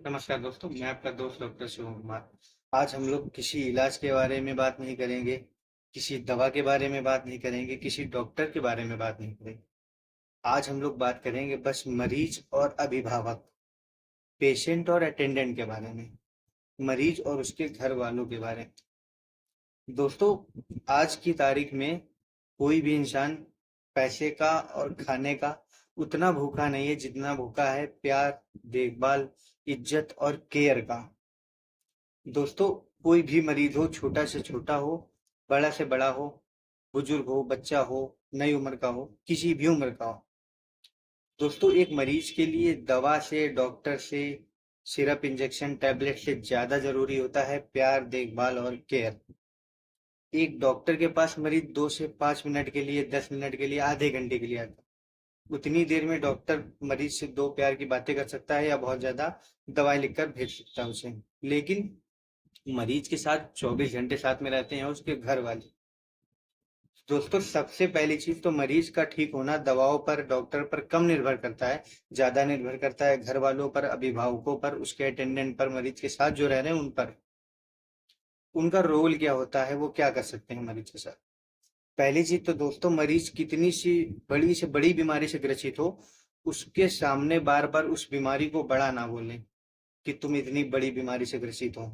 नमस्कार दोस्तों, मैं आपका दोस्त डॉक्टर शिवम कुमार। आज हम लोग किसी इलाज के बारे में बात नहीं करेंगे, किसी दवा के बारे में बात नहीं करेंगे, किसी डॉक्टर के बारे में बात नहीं करेंगे। आज हम लोग बात करेंगे बस मरीज और अभिभावक, पेशेंट और अटेंडेंट के बारे में, मरीज और उसके घर वालों के बारे में। दोस्तों, आज की तारीख में कोई भी इंसान पैसे का और खाने का उतना भूखा नहीं है जितना भूखा है प्यार, देखभाल, इज्जत और केयर का। दोस्तों, कोई भी मरीज हो, छोटा से छोटा हो, बड़ा से बड़ा हो, बुजुर्ग हो, बच्चा हो, नई उम्र का हो, किसी भी उम्र का हो, दोस्तों एक मरीज के लिए दवा से, डॉक्टर से, सिरप, इंजेक्शन, टैबलेट से ज्यादा जरूरी होता है प्यार, देखभाल और केयर। एक डॉक्टर के पास मरीज 2 से 5 मिनट के लिए, 10 मिनट के लिए, आधे घंटे के लिए आता है। उतनी देर में डॉक्टर मरीज से दो प्यार की बातें कर सकता है या बहुत ज्यादा दवाई लिखकर भेज सकता है उसे। लेकिन मरीज के साथ 24 घंटे साथ में रहते हैं उसके घर वाले। दोस्तों, सबसे पहली चीज तो मरीज का ठीक होना दवाओं पर, डॉक्टर पर कम निर्भर करता है, ज्यादा निर्भर करता है घर वालों पर, अभिभावकों पर, उसके अटेंडेंट पर, मरीज के साथ जो रह रहे हैं उन पर। उनका रोल क्या होता है, वो क्या कर सकते हैं मरीज के साथ। पहली चीज तो दोस्तों, मरीज कितनी सी बड़ी से बड़ी बीमारी से ग्रसित हो, उसके सामने बार बार उस बीमारी को बड़ा ना बोलें कि तुम इतनी बड़ी बीमारी से ग्रसित हो।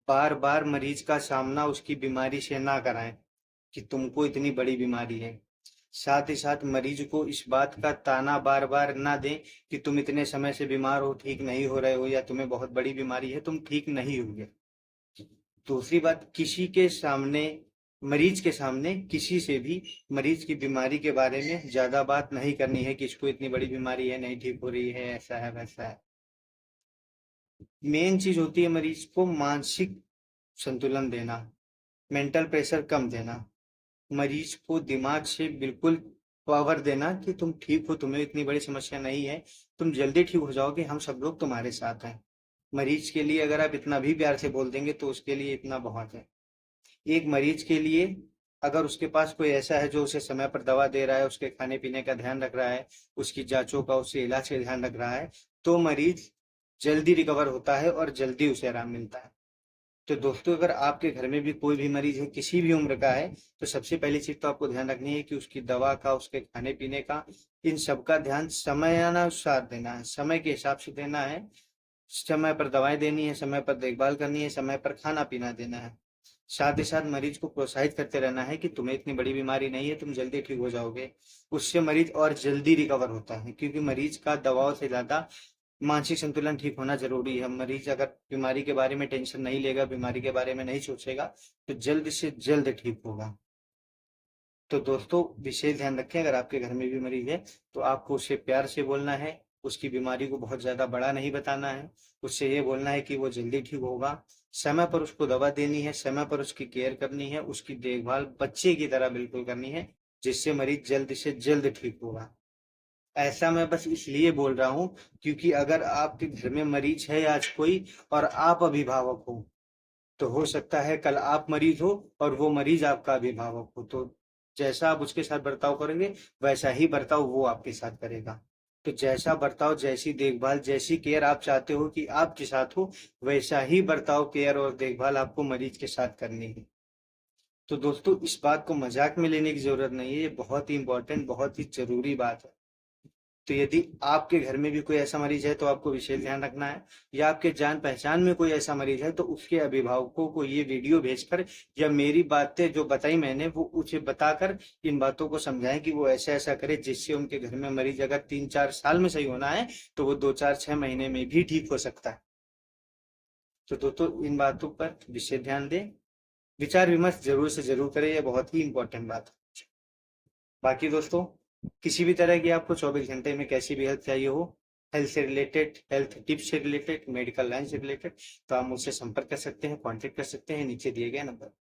बार बार मरीज का सामना उसकी बीमारी से ना कराएं कि तुमको इतनी बड़ी बीमारी है। साथ ही साथ मरीज को इस बात का ताना बार बार ना दें कि तुम इतने समय से बीमार हो, ठीक नहीं हो रहे हो, या तुम्हें बहुत बड़ी बीमारी है, तुम ठीक नहीं होगे। दूसरी बात, किसी के सामने, मरीज के सामने किसी से भी मरीज की बीमारी के बारे में ज्यादा बात नहीं करनी है कि इसको इतनी बड़ी बीमारी है, नहीं ठीक हो रही है, ऐसा है वैसा है। मेन चीज होती है मरीज को मानसिक संतुलन देना, मेंटल प्रेशर कम देना, मरीज को दिमाग से बिल्कुल पावर देना कि तुम ठीक हो, तुम्हें इतनी बड़ी समस्या नहीं है, तुम जल्दी ठीक हो जाओगे, हम सब लोग तुम्हारे साथ हैं। मरीज के लिए अगर आप इतना भी प्यार से बोल देंगे तो उसके लिए इतना बहुत है। एक मरीज के लिए अगर उसके पास कोई ऐसा है जो उसे समय पर दवा दे रहा है, उसके खाने पीने का ध्यान रख रहा है, उसकी जांचों का, उसके इलाज का ध्यान रख रहा है, तो मरीज जल्दी रिकवर होता है और जल्दी उसे आराम मिलता है। तो दोस्तों, अगर आपके घर में भी कोई भी मरीज है, किसी भी उम्र का है, तो सबसे पहली चीज तो आपको ध्यान रखनी है कि उसकी दवा का, उसके खाने पीने का, इन सब का ध्यान समयानुसार देना है, समय के हिसाब से देना है। समय पर दवाएं देनी है, समय पर देखभाल करनी है, समय पर खाना पीना देना है। साथ ही साथ मरीज को प्रोत्साहित करते रहना है कि तुम्हें इतनी बड़ी बीमारी नहीं है, तुम जल्दी ठीक हो जाओगे। उससे मरीज और जल्दी रिकवर होता है, क्योंकि मरीज का दवाओं से ज्यादा मानसिक संतुलन ठीक होना जरूरी है। मरीज अगर बीमारी के बारे में टेंशन नहीं लेगा, बीमारी के बारे में नहीं सोचेगा, तो जल्द से जल्द ठीक होगा। तो दोस्तों, विशेष ध्यान रखें, अगर आपके घर में भी मरीज है तो आपको उससे प्यार से बोलना है, उसकी बीमारी को बहुत ज्यादा बड़ा नहीं बताना है, उससे ये बोलना है कि वो जल्दी ठीक होगा। समय पर उसको दवा देनी है, समय पर उसकी केयर करनी है, उसकी देखभाल बच्चे की तरह बिल्कुल करनी है, जिससे मरीज जल्द से जल्द ठीक होगा। ऐसा मैं बस इसलिए बोल रहा हूँ क्योंकि अगर आपके घर में मरीज है आज कोई और आप अभिभावक हो, तो हो सकता है कल आप मरीज हो और वो मरीज आपका अभिभावक हो। तो जैसा आप उसके साथ बर्ताव करेंगे, वैसा ही बर्ताव वो आपके साथ करेगा। तो जैसा बर्ताव, जैसी देखभाल, जैसी केयर आप चाहते हो कि आपके साथ हो, वैसा ही बर्ताव, केयर और देखभाल आपको मरीज के साथ करनी है। तो दोस्तों, इस बात को मजाक में लेने की जरूरत नहीं है, ये बहुत ही इंपॉर्टेंट, बहुत ही जरूरी बात है। तो यदि आपके घर में भी कोई ऐसा मरीज है तो आपको विशेष ध्यान रखना है, या आपके जान पहचान में कोई ऐसा मरीज है तो उसके अभिभावकों को ये वीडियो भेजकर या मेरी बातें जो बताई मैंने वो उसे बताकर इन बातों को समझाएं कि वो ऐसा ऐसा करे, जिससे उनके घर में मरीज अगर 3-4 साल में सही होना है तो वो 2-4-6 महीने में भी ठीक हो सकता है। तो दोस्तों, इन बातों पर विशेष ध्यान दें, विचार विमर्श जरूर से जरूर करें, यह बहुत ही इंपॉर्टेंट बात है। बाकी दोस्तों, किसी भी तरह की आपको 24 घंटे में कैसी भी हेल्प चाहिए हो, हेल्थ से रिलेटेड, हेल्थ टिप्स से रिलेटेड, मेडिकल लाइन से रिलेटेड, तो आप मुझसे संपर्क कर सकते हैं, कांटेक्ट कर सकते हैं नीचे दिए गए नंबर।